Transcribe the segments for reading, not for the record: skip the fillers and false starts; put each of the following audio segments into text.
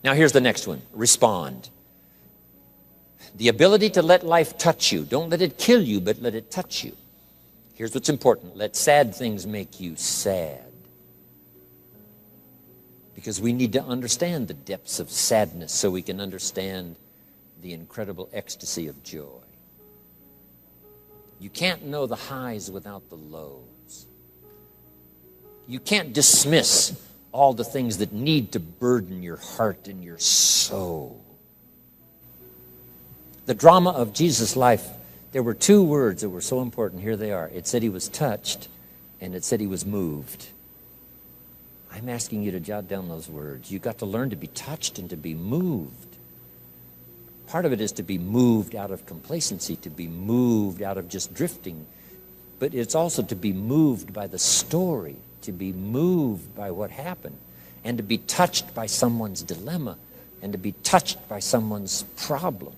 Now here's the next one. Respond. The ability to let life touch you. Don't let it kill you, but let it touch you. Here's what's important. Let sad things make you sad. Because we need to understand the depths of sadness so we can understand the incredible ecstasy of joy. You can't know the highs without the lows. You can't dismiss all the things that need to burden your heart and your soul. The drama of Jesus' life, there were two words that were so important. Here they are. It said he was touched, and it said he was moved. I'm asking you to jot down those words. You've got to learn to be touched and to be moved. Part of it is to be moved out of complacency, to be moved out of just drifting. But it's also to be moved by the story, to be moved by what happened, and to be touched by someone's dilemma, and to be touched by someone's problem.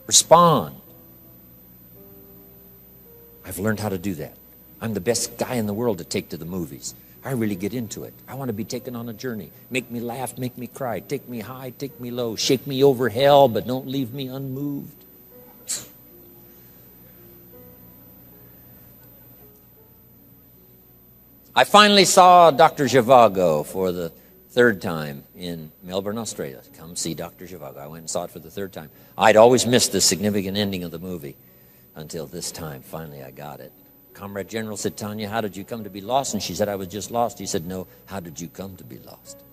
Respond. I've learned how to do that. I'm the best guy in the world to take to the movies. I really get into it. I want to be taken on a journey. Make me laugh, make me cry. Take me high, take me low. Shake me over hell, but don't leave me unmoved. I finally saw Dr. Zhivago for the third time in Melbourne, Australia. Come see Dr. Zhivago. I went and saw it for the third time. I'd always missed the significant ending of the movie until this time. Finally, I got it. Comrade General said, Tanya, how did you come to be lost? And she said, I was just lost. He said, no, how did you come to be lost?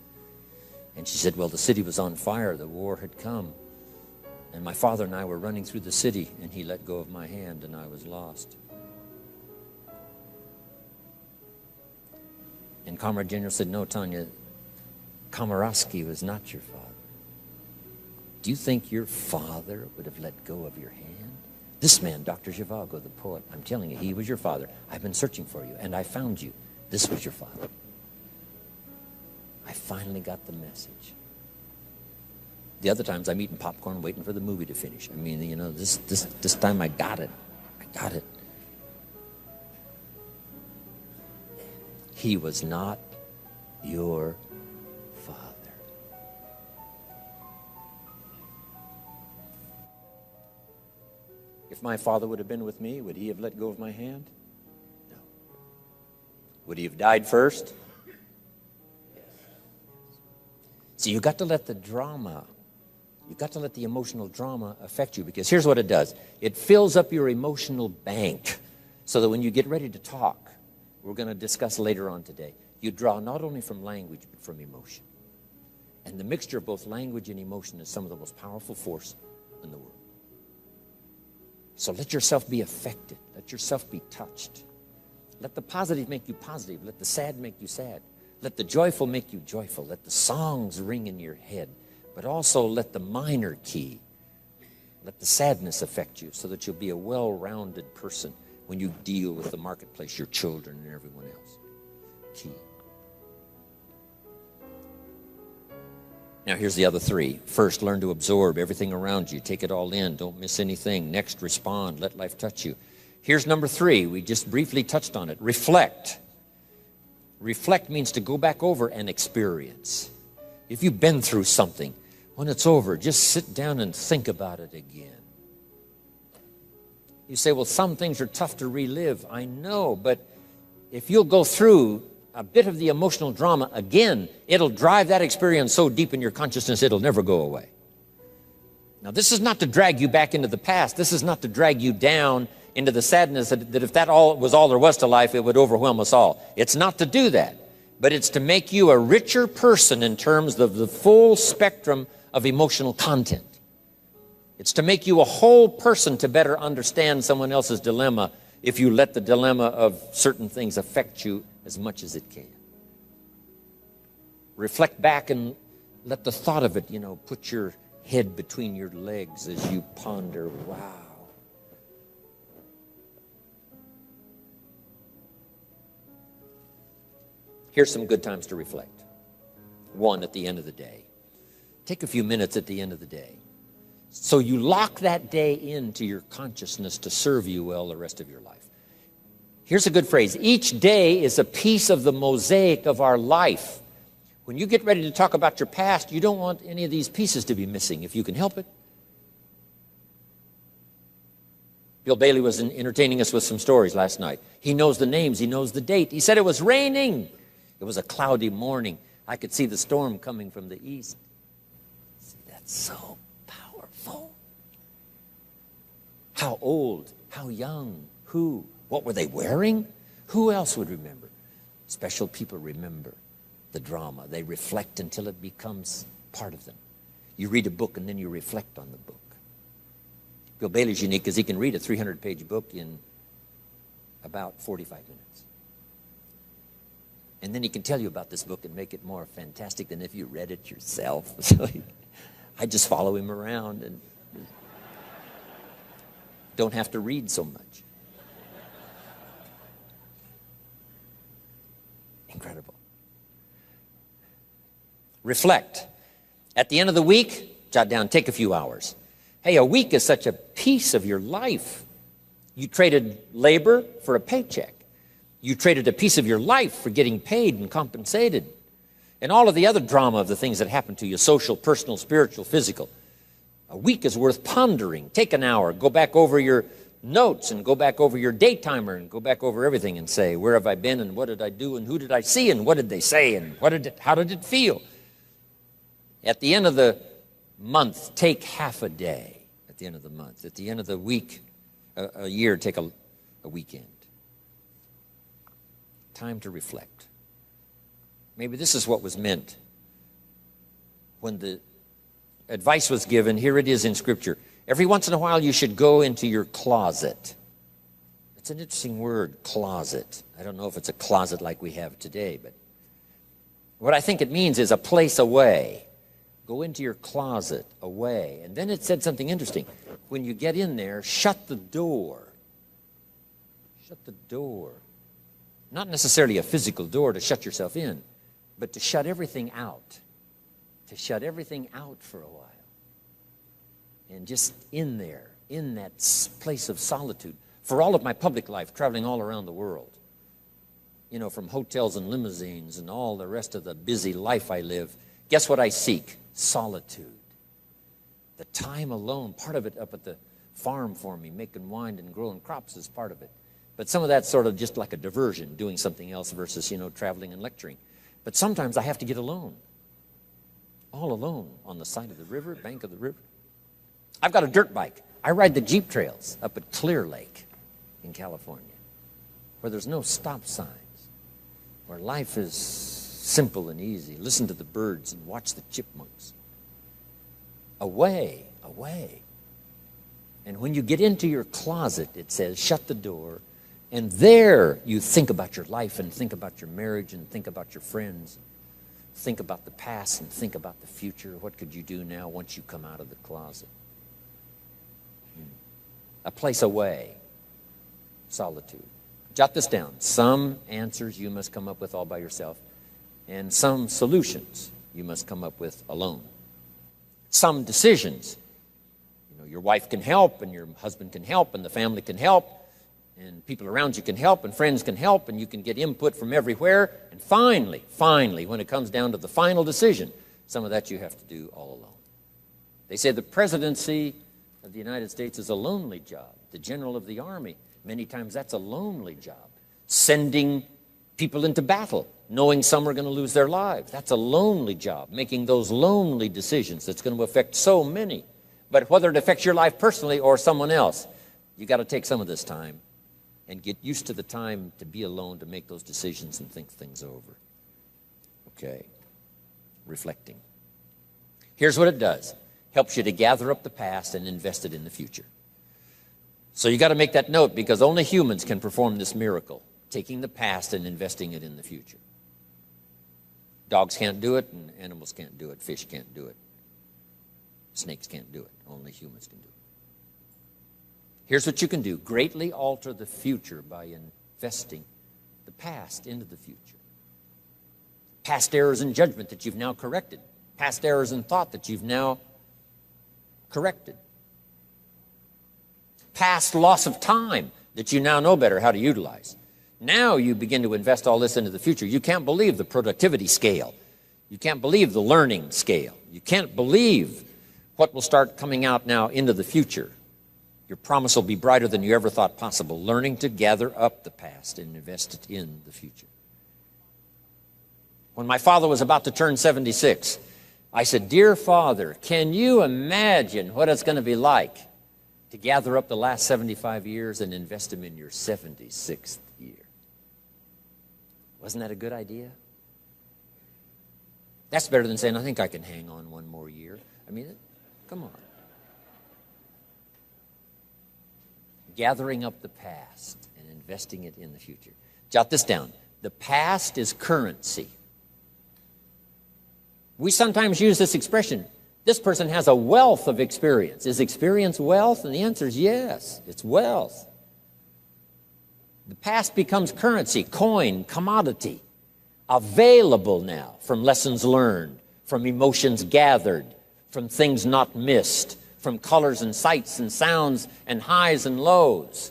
And she said, well, the city was on fire. The war had come. And my father and I were running through the city, and he let go of my hand, and I was lost. And Comrade General said, no, Tanya, Komorowski was not your father. Do you think your father would have let go of your hand? This man, Dr. Zhivago, the poet, I'm telling you, he was your father. I've been searching for you, and I found you. This was your father. I finally got the message. The other times I'm eating popcorn waiting for the movie to finish. I mean, you know, this time I got it. I got it. He was not your father. If my father would have been with me, would he have let go of my hand? No. Would he have died first? Yes. So you got to let the drama, you got to let the emotional drama affect you, because here's what it does. It fills up your emotional bank so that when you get ready to talk, we're going to discuss later on today, you draw not only from language, but from emotion. And the mixture of both language and emotion is some of the most powerful force in the world. So let yourself be affected. Let yourself be touched. Let the positive make you positive. Let the sad make you sad. Let the joyful make you joyful. Let the songs ring in your head. But also let the minor key, let the sadness affect you so that you'll be a well-rounded person when you deal with the marketplace, your children and everyone else. Key. Now, here's the other three. First, learn to absorb everything around you. Take it all in. Don't miss anything. Next, respond. Let life touch you. Here's number three. We just briefly touched on it. Reflect. Reflect means to go back over and experience. If you've been through something, when it's over, just sit down and think about it again. You say, well, some things are tough to relive. I know, but if you'll go through a bit of the emotional drama again, it'll drive that experience so deep in your consciousness it'll never go away. Now, this is not to drag you back into the past. This is not to drag you down into the sadness that if that was all there was to life, it would overwhelm us all. It's not to do that, but it's to make you a richer person in terms of the full spectrum of emotional content. It's to make you a whole person to better understand someone else's dilemma if you let the dilemma of certain things affect you as much as it can. Reflect back and let the thought of it, put your head between your legs as you ponder, wow. Here's some good times to reflect. One, at the end of the day. Take a few minutes at the end of the day. So you lock that day into your consciousness to serve you well the rest of your life. Here's a good phrase. Each day is a piece of the mosaic of our life. When you get ready to talk about your past, you don't want any of these pieces to be missing if you can help it. Bill Bailey was entertaining us with some stories last night. He knows the names. He knows the date. He said it was raining. It was a cloudy morning. I could see the storm coming from the east. See, that's so powerful. How old? How young? Who? What were they wearing? Who else would remember? Special people remember the drama. They reflect until it becomes part of them. You read a book and then you reflect on the book. Bill Bailey's unique because he can read a 300-page book in about 45 minutes. And then he can tell you about this book and make it more fantastic than if you read it yourself. So I just follow him around and don't have to read so much. Incredible. Reflect. At the end of the week, jot down, take a few hours. Hey, a week is such a piece of your life. You traded labor for a paycheck. You traded a piece of your life for getting paid and compensated. And all of the other drama of the things that happen to you, social, personal, spiritual, physical. A week is worth pondering. Take an hour, go back over your notes and go back over your day timer and go back over everything and say, where have I been and what did I do and who did I see and what did they say and how did it feel? At the end of the month, take half a day. At the end of the month. At the end of the week, a year, take a weekend. Time to reflect. Maybe this is what was meant when the advice was given. Here it is in Scripture. Every once in a while, you should go into your closet. It's an interesting word, closet. I don't know if it's a closet like we have today, but what I think it means is a place away. Go into your closet, away. And then it said something interesting. When you get in there, shut the door. Shut the door. Not necessarily a physical door to shut yourself in, but to shut everything out. To shut everything out for a while. And just in there, in that place of solitude. For all of my public life, traveling all around the world, you know, from hotels and limousines and all the rest of the busy life I live, guess what I seek? Solitude. The time alone, part of it up at the farm for me, making wine and growing crops is part of it. But some of that's sort of just like a diversion, doing something else versus, you know, traveling and lecturing. But sometimes I have to get alone. All alone on the side of the river, bank of the river. I've got a dirt bike. I ride the Jeep trails up at Clear Lake in California, where there's no stop signs, where life is simple and easy. Listen to the birds and watch the chipmunks. Away, away. And when you get into your closet, it says, shut the door, and there you think about your life and think about your marriage and think about your friends. Think about the past and think about the future. What could you do now once you come out of the closet? A place away. Solitude. Jot this down. Some answers you must come up with all by yourself, and some solutions you must come up with alone. Some decisions, you know, your wife can help, and your husband can help, and the family can help, and people around you can help, and friends can help, and you can get input from everywhere. And finally, when it comes down to the final decision, some of that you have to do all alone. They say the presidency of the United States is a lonely job. The general of the army, many times that's a lonely job. Sending people into battle, knowing some are going to lose their lives, that's a lonely job. Making those lonely decisions that's going to affect so many. But whether it affects your life personally or someone else, you got to take some of this time and get used to the time to be alone, to make those decisions and think things over. Okay. Reflecting. Here's what it does. Helps you to gather up the past and invest it in the future. So you got to make that note, because only humans can perform this miracle, taking the past and investing it in the future. Dogs can't do it, and animals can't do it. Fish can't do it. Snakes can't do it. Only humans can do it. Here's what you can do. Greatly alter the future by investing the past into the future. Past errors in judgment that you've now corrected. Past errors in thought that you've now corrected. Past loss of time that you now know better how to utilize. Now you begin to invest all this into the future. You can't believe the productivity scale. You can't believe the learning scale. You can't believe what will start coming out now into the future. Your promise will be brighter than you ever thought possible, learning to gather up the past and invest it in the future. When my father was about to turn 76, I said, "Dear Father, can you imagine what it's going to be like to gather up the last 75 years and invest them in your 76th year?" Wasn't that a good idea? That's better than saying, "I think I can hang on one more year." I mean, come on. Gathering up the past and investing it in the future. Jot this down. The past is currency. We sometimes use this expression, this person has a wealth of experience. Is experience wealth? And the answer is yes, it's wealth. The past becomes currency, coin, commodity, available now from lessons learned, from emotions gathered, from things not missed, from colors and sights and sounds and highs and lows,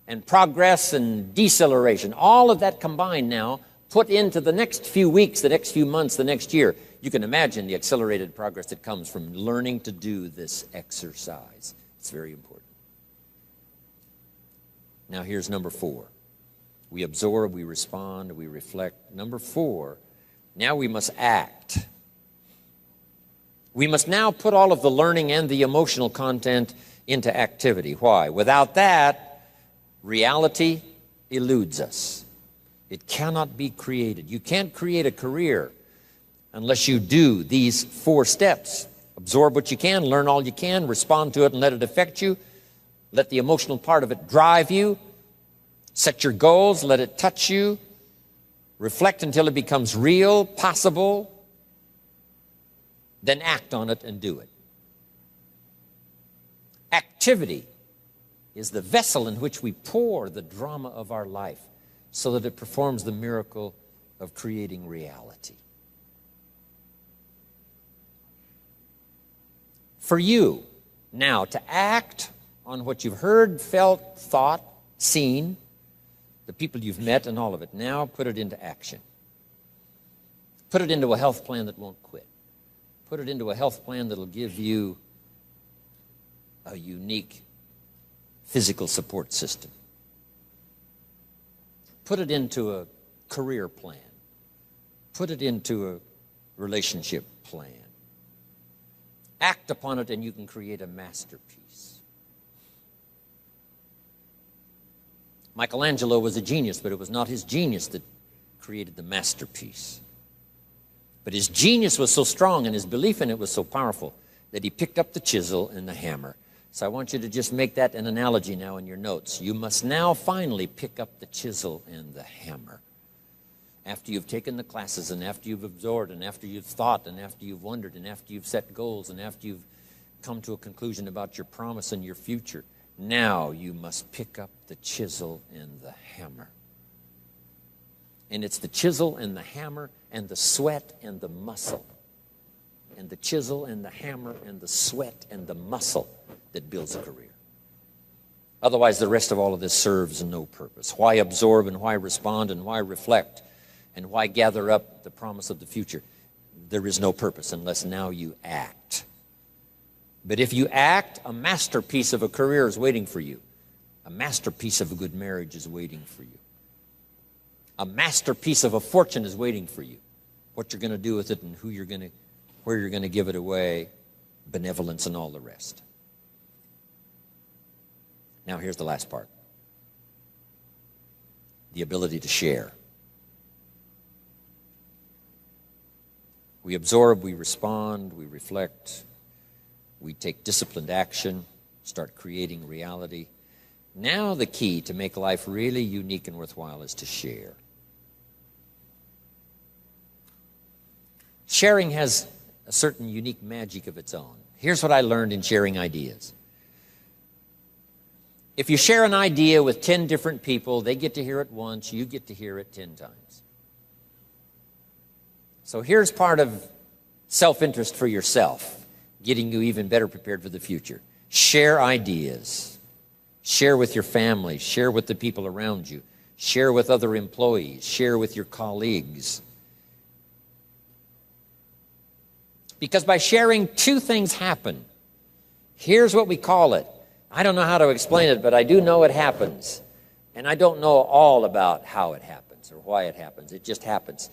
and progress and deceleration. All of that combined now, put into the next few weeks, the next few months, the next year. You can imagine the accelerated progress that comes from learning to do this exercise. It's very important. Now here's number 4. We absorb, we respond, we reflect. Number 4, now we must act. We must now put all of the learning and the emotional content into activity. Why? Without that, reality eludes us. It cannot be created. You can't create a career unless you do these 4 steps. Absorb what you can, learn all you can, respond to it and let it affect you. Let the emotional part of it drive you. Set your goals, let it touch you. Reflect until it becomes real, possible. Then act on it and do it. Activity is the vessel in which we pour the drama of our life so that it performs the miracle of creating reality. For you now to act on what you've heard, felt, thought, seen, the people you've met and all of it, now put it into action. Put it into a health plan that won't quit. Put it into a health plan that'll give you a unique physical support system. Put it into a career plan. Put it into a relationship plan. Act upon it and you can create a masterpiece. Michelangelo was a genius, but it was not his genius that created the masterpiece. But his genius was so strong and his belief in it was so powerful that he picked up the chisel and the hammer. So I want you to just make that an analogy now in your notes. You must now finally pick up the chisel and the hammer. After you've taken the classes and after you've absorbed and after you've thought and after you've wondered and after you've set goals and after you've come to a conclusion about your promise and your future, now you must pick up the chisel and the hammer. And it's the chisel and the hammer and the sweat and the muscle. And the chisel and the hammer and the sweat and the muscle that builds a career. Otherwise, the rest of all of this serves no purpose. Why absorb and why respond and why reflect and why gather up the promise of the future? There is no purpose unless now you act. But if you act, a masterpiece of a career is waiting for you. A masterpiece of a good marriage is waiting for you. A masterpiece of a fortune is waiting for you. What you're going to do with it and where you're going to give it away, benevolence and all the rest. Now here's the last part. The ability to share. We absorb, we respond, we reflect, we take disciplined action, start creating reality. Now the key to make life really unique and worthwhile is to share. Sharing has a certain unique magic of its own. Here's what I learned in sharing ideas. If you share an idea with 10 different people, they get to hear it once, you get to hear it 10 times. So here's part of self-interest for yourself, getting you even better prepared for the future. Share ideas. Share with your family. Share with the people around you. Share with other employees. Share with your colleagues. Because by sharing, two things happen. Here's what we call it. I don't know how to explain it, but I do know it happens. And I don't know all about how it happens or why it happens. It just happens.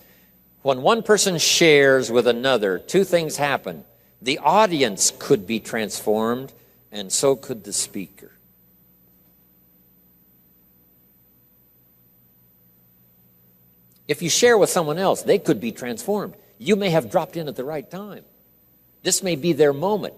When one person shares with another, two things happen. The audience could be transformed, and so could the speaker. If you share with someone else, they could be transformed. You may have dropped in at the right time. This may be their moment.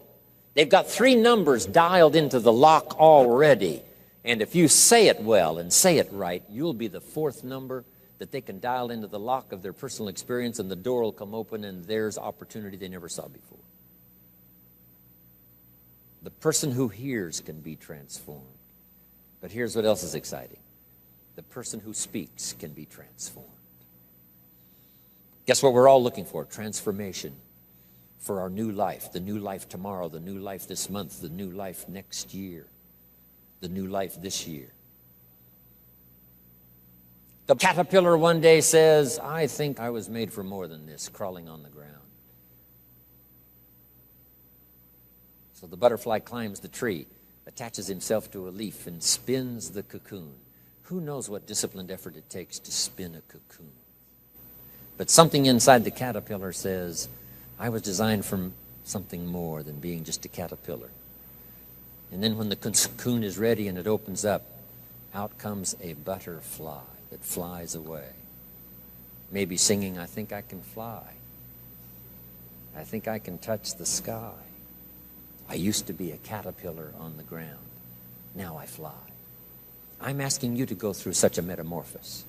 They've got 3 numbers dialed into the lock already. And if you say it well and say it right, you'll be the 4th number that they can dial into the lock of their personal experience, and the door will come open, and there's opportunity they never saw before. The person who hears can be transformed. But here's what else is exciting. The person who speaks can be transformed. Guess what we're all looking for? Transformation for our new life, the new life tomorrow, the new life this month, the new life next year, the new life this year. The caterpillar one day says, I think I was made for more than this, crawling on the ground. So the butterfly climbs the tree, attaches himself to a leaf, and spins the cocoon. Who knows what disciplined effort it takes to spin a cocoon? But something inside the caterpillar says, I was designed for something more than being just a caterpillar. And then when the cocoon is ready and it opens up, out comes a butterfly that flies away. Maybe singing, I think I can fly. I think I can touch the sky. I used to be a caterpillar on the ground. Now I fly. I'm asking you to go through such a metamorphosis.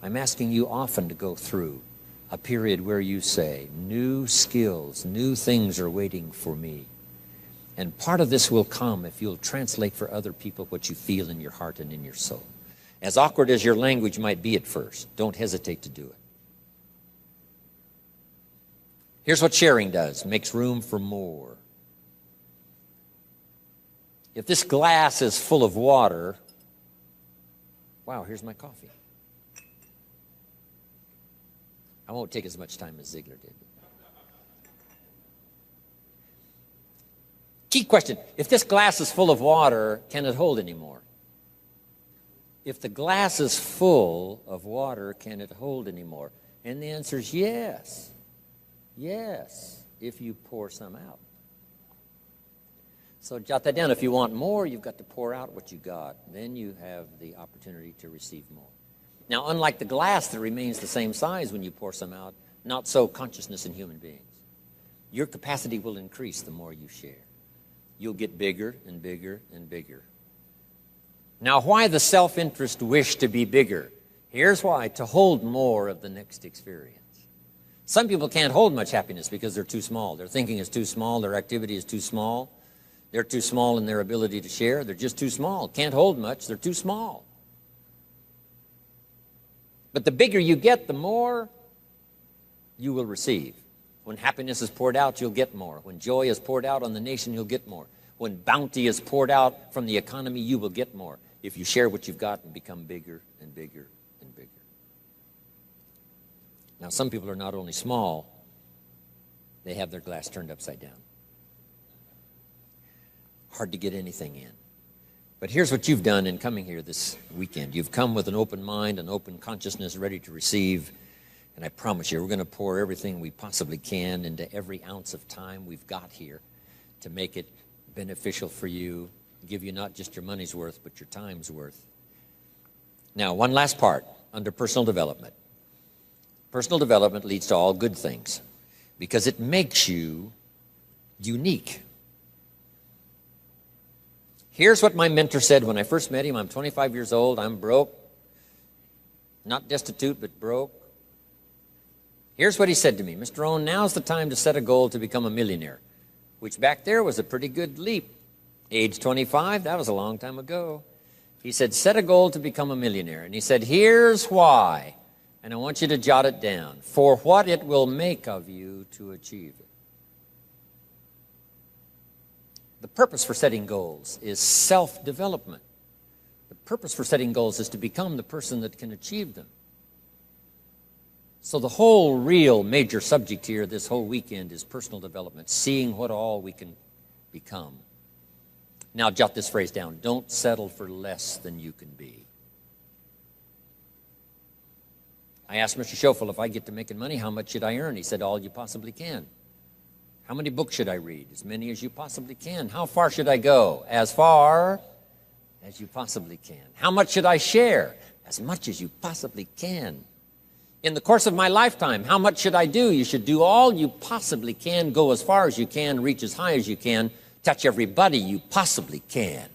I'm asking you often to go through a period where you say, new skills, new things are waiting for me. And part of this will come if you'll translate for other people what you feel in your heart and in your soul. As awkward as your language might be at first, don't hesitate to do it. Here's what sharing does. Makes room for more. If this glass is full of water, wow, here's my coffee. I won't take as much time as Ziegler did. Key question. If this glass is full of water, can it hold any more? If the glass is full of water, can it hold any more? And the answer is yes. Yes, if you pour some out. So jot that down. If you want more, you've got to pour out what you got. Then you have the opportunity to receive more. Now, unlike the glass that remains the same size when you pour some out, not so consciousness in human beings. Your capacity will increase the more you share. You'll get bigger and bigger and bigger. Now, why the self-interest wish to be bigger? Here's why: to hold more of the next experience. Some people can't hold much happiness because they're too small. Their thinking is too small. Their activity is too small. They're too small in their ability to share. They're just too small. Can't hold much. They're too small. But the bigger you get, the more you will receive. When happiness is poured out, you'll get more. When joy is poured out on the nation, you'll get more. When bounty is poured out from the economy, you will get more if you share what you've got and become bigger and bigger and bigger. Now, some people are not only small, they have their glass turned upside down. Hard to get anything in. But here's what you've done in coming here this weekend. You've come with an open mind, an open consciousness, ready to receive. And I promise you, we're going to pour everything we possibly can into every ounce of time we've got here to make it beneficial for you, give you not just your money's worth, but your time's worth. Now, one last part under personal development. Personal development leads to all good things because it makes you unique. Here's what my mentor said when I first met him. I'm 25 years old. I'm broke. Not destitute, but broke. Here's what he said to me. Mr. Rohn, now's the time to set a goal to become a millionaire, which back there was a pretty good leap. Age 25, that was a long time ago. He said, set a goal to become a millionaire. And he said, here's why. And I want you to jot it down. For what it will make of you to achieve it. The purpose for setting goals is self-development. The purpose for setting goals is to become the person that can achieve them. So the whole real major subject here this whole weekend is personal development, seeing what all we can become. Now jot this phrase down. Don't settle for less than you can be. I asked Mr. Schoeffel, if I get to making money, how much should I earn? He said, all you possibly can. How many books should I read? As many as you possibly can. How far should I go? As far as you possibly can. How much should I share? As much as you possibly can. In the course of my lifetime, how much should I do? You should do all you possibly can, go as far as you can, reach as high as you can, touch everybody you possibly can.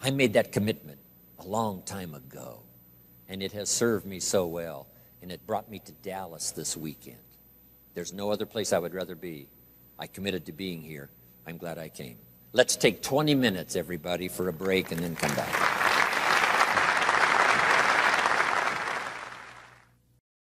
I made that commitment a long time ago, and it has served me so well, and it brought me to Dallas this weekend. There's no other place I would rather be. I committed to being here. I'm glad I came. Let's take 20 minutes, everybody, for a break and then come back.